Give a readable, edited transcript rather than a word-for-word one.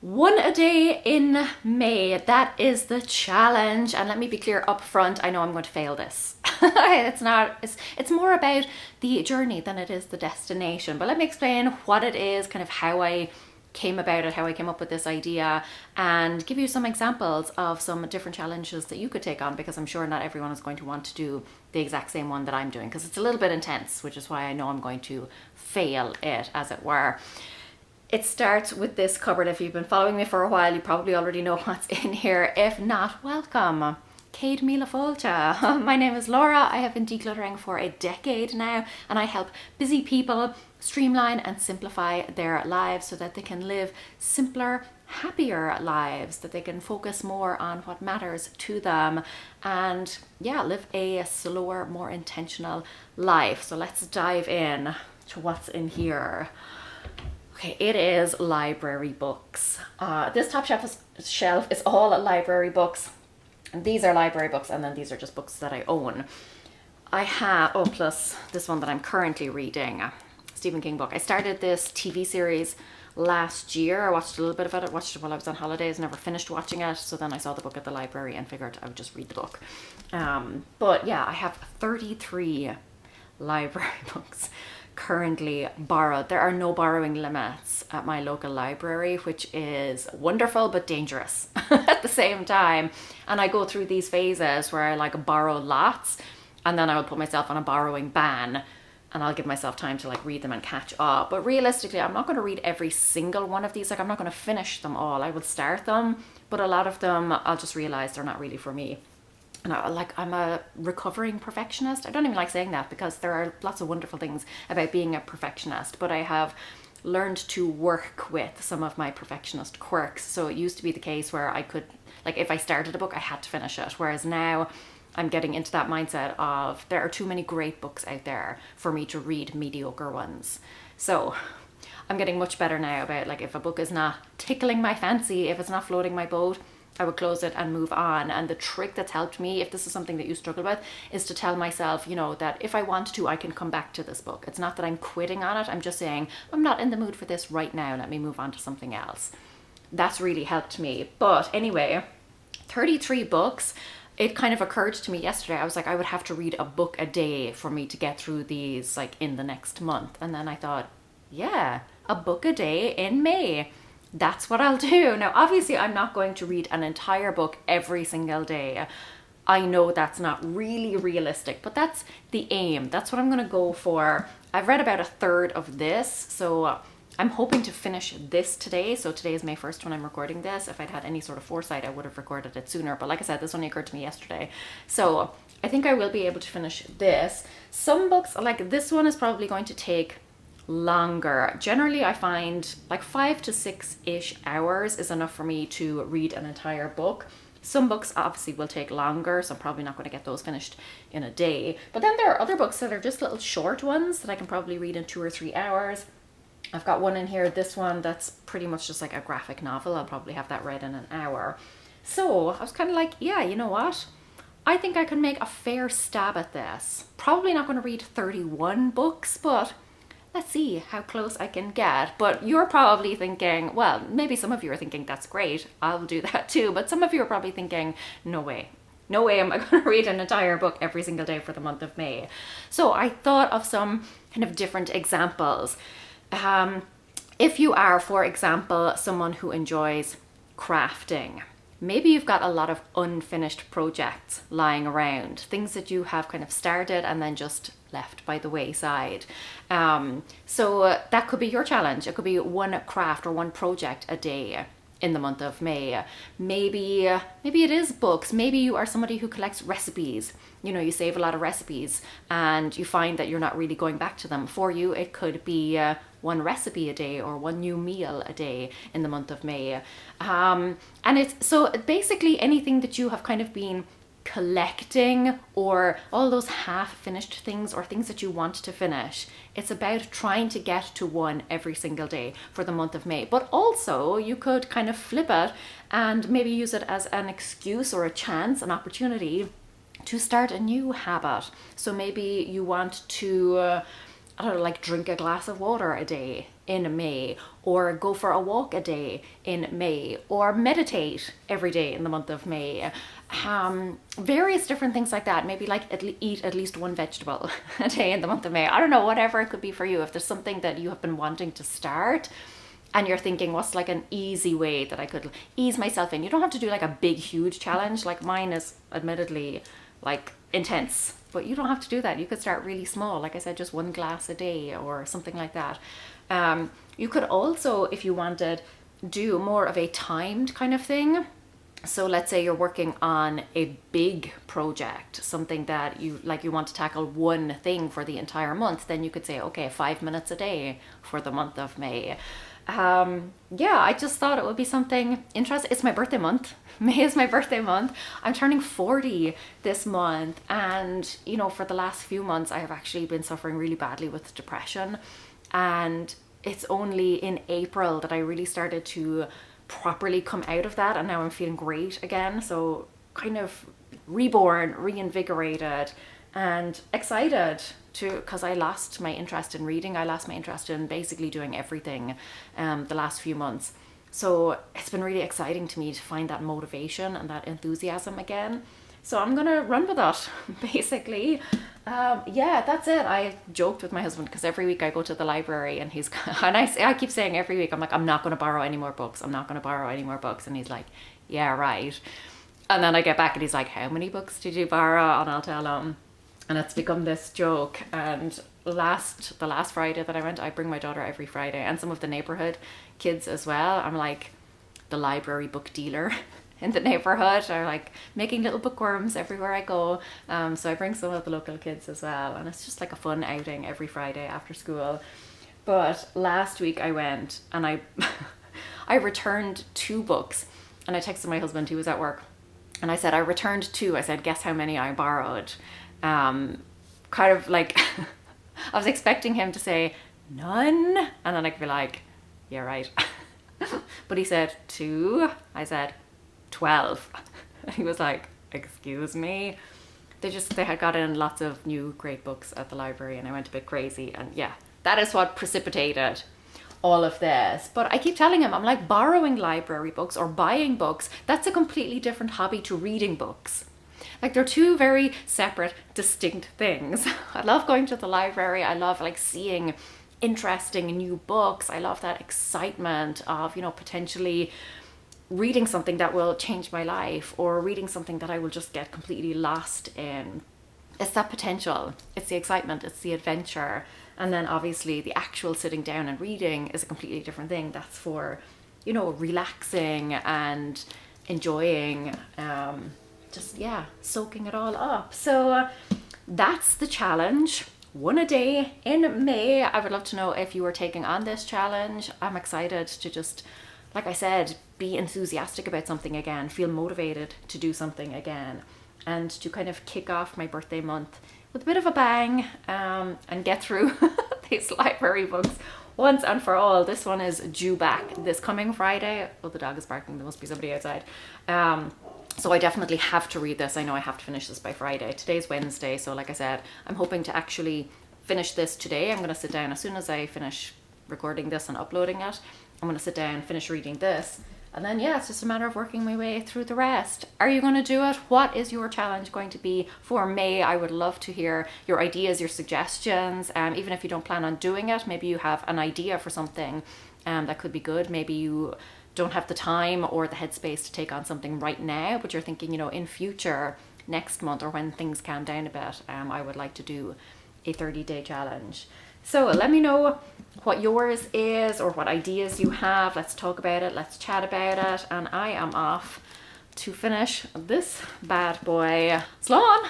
One a day in May. That is the challenge. And let me be clear up front, I know I'm going to fail this. It's more about the journey than it is the destination. But let me explain what it is, kind of how I came about it, how I came up with this idea, and give you some examples of some different challenges that you could take on, because I'm sure not everyone is going to want to do the exact same one that I'm doing, because it's a little bit intense, which is why I know I'm going to fail it, as it were. It starts with this cupboard. If you've been following me for a while, you probably already know what's in here. If not, welcome. Céad Míle Fáilte. My name is Laura. I have been decluttering for a decade now, and I help busy people streamline and simplify their lives so that they can live simpler, happier lives, that they can focus more on what matters to them, and live a slower, more intentional life. So let's dive in to what's in here. Okay, it is library books. This top shelf is all library books. And these are library books, and then these are just books that I own. I have, plus this one that I'm currently reading, Stephen King book. I started this TV series last year. I watched a little bit of it. I watched it while I was on holidays, never finished watching it. So then I saw the book at the library and figured I would just read the book. But yeah, I have 33 library books currently borrowed. There are no borrowing limits at my local library, which is wonderful but dangerous at the same time. And I go through these phases where I borrow lots, and then I will put myself on a borrowing ban, and I'll give myself time to read them and catch up. But realistically, I'm not going to read every single one of these. I'm not going to finish them all. I will start them, but a lot of them I'll just realize they're not really for me. And I'm a recovering perfectionist. I don't even like saying that, because there are lots of wonderful things about being a perfectionist, but I have learned to work with some of my perfectionist quirks. So it used to be the case where I could, if I started a book, I had to finish it. Whereas now I'm getting into that mindset of there are too many great books out there for me to read mediocre ones. So I'm getting much better now about if a book is not tickling my fancy, if it's not floating my boat, I would close it and move on. And the trick that's helped me, if this is something that you struggle with, is to tell myself, that if I want to, I can come back to this book. It's not that I'm quitting on it. I'm just saying, I'm not in the mood for this right now. Let me move on to something else. That's really helped me. But anyway, 33 books. It kind of occurred to me yesterday. I was I would have to read a book a day for me to get through these in the next month. And then I thought, yeah, a book a day in May. That's what I'll do. Now, obviously, I'm not going to read an entire book every single day. I know that's not really realistic, but that's the aim. That's what I'm going to go for. I've read about a third of this, so I'm hoping to finish this today. So today is May 1st when I'm recording this. If I'd had any sort of foresight, I would have recorded it sooner. But like I said, this only occurred to me yesterday. So I think I will be able to finish this. Some books, like this one, is probably going to take longer. Generally, I find 5 to 6-ish hours is enough for me to read an entire book. Some books obviously will take longer, so I'm probably not going to get those finished in a day. But then there are other books that are just little short ones that I can probably read in 2 or 3 hours. I've got one in here, this one, that's pretty much just a graphic novel. I'll probably have that read in an hour. So I was kind of yeah, you know what? I think I can make a fair stab at this. Probably not going to read 31 books, but let's see how close I can get. But you're probably thinking, well, maybe some of you are thinking, that's great, I'll do that too. But some of you are probably thinking, no way. No way am I going to read an entire book every single day for the month of May. So I thought of some kind of different examples. If you are, for example, someone who enjoys crafting, maybe you've got a lot of unfinished projects lying around, things that you have kind of started and then just left by the wayside. So that could be your challenge. It could be one craft or one project a day in the month of May. Maybe it is books. Maybe you are somebody who collects recipes. You save a lot of recipes and you find that you're not really going back to them. For you, it could be one recipe a day or one new meal a day in the month of May. And it's so basically anything that you have kind of been collecting, or all those half-finished things or things that you want to finish. It's about trying to get to one every single day for the month of May. But also you could kind of flip it and maybe use it as an excuse or a chance, an opportunity to start a new habit. So maybe you want to I don't know, like drink a glass of water a day in May, or go for a walk a day in May, or meditate every day in the month of May. Various different things like that. Maybe like eat at least one vegetable a day in the month of May. I don't know, whatever it could be for you. If there's something that you have been wanting to start and you're thinking, what's like an easy way that I could ease myself in? You don't have to do like a big, huge challenge. Like mine is admittedly like intense, but you don't have to do that. You could start really small. Like I said, just one glass a day or something like that. You could also, if you wanted, do more of a timed kind of thing. So let's say you're working on a big project, something that you want to tackle one thing for the entire month, then you could say, okay, 5 minutes a day for the month of May. Yeah, I just thought it would be something interesting. It's my birthday month. May is my birthday month. I'm turning 40 this month, and you know, for the last few months I have actually been suffering really badly with depression, and it's only in April that I really started to properly come out of that, and now I'm feeling great again. So kind of reborn, reinvigorated, and excited to, because I lost my interest in reading. I lost my interest in basically doing everything the last few months. So it's been really exciting to me to find that motivation and that enthusiasm again. So I'm gonna run with that, basically. Yeah, that's it. I joked with my husband because every week I go to the library and he's and I keep saying every week, I'm like, I'm not gonna borrow any more books. I'm not gonna borrow any more books. And he's like, yeah, right. And then I get back and he's like, how many books did you borrow? And I'll tell him. And it's become this joke. And the last Friday that I went, I bring my daughter every Friday, and some of the neighborhood kids as well. I'm like the library book dealer in the neighborhood, or like making little bookworms everywhere I go. So I bring some of the local kids as well, and it's just like a fun outing every Friday after school. But last week I went and I I returned 2 books, and I texted my husband, he was at work, and I said I returned 2. I said, guess how many I borrowed? Kind of like I was expecting him to say none, and then I could be like, yeah, right. But he said 2. I said 12. And he was like, excuse me. They had got in lots of new great books at the library, and I went a bit crazy. And yeah, that is what precipitated all of this. But I keep telling him, I'm like, borrowing library books or buying books, that's a completely different hobby to reading books. Like, they're 2 very separate, distinct things. I love going to the library. I love like seeing interesting new books. I love that excitement of, you know, potentially reading something that will change my life, or reading something that I will just get completely lost in. It's that potential. It's the excitement. It's the adventure. And then obviously the actual sitting down and reading is a completely different thing. That's for, you know, relaxing and enjoying, just, yeah, soaking it all up. So that's the challenge. 1 a day in May. I would love to know if you are taking on this challenge. I'm excited to just, like I said, be enthusiastic about something again, feel motivated to do something again, and to kind of kick off my birthday month with a bit of a bang, and get through these library books once and for all. This one is due back this coming Friday. Oh, the dog is barking. There must be somebody outside. So I definitely have to read this. I know I have to finish this by Friday. Today's Wednesday, so like I said, I'm hoping to actually finish this today. I'm going to sit down as soon as I finish recording this and uploading it. I'm going to sit down, finish reading this, and then yeah, it's just a matter of working my way through the rest. Are you going to do it? What is your challenge going to be for May? I would love to hear your ideas, your suggestions. Even if you don't plan on doing it, maybe you have an idea for something that could be good. Maybe you don't have the time or the headspace to take on something right now, but you're thinking, you know, in future, next month, or when things calm down a bit, I would like to do a 30-day challenge. So let me know what yours is, or what ideas you have. Let's talk about it. Let's chat about it. And I am off to finish this bad boy. Slán!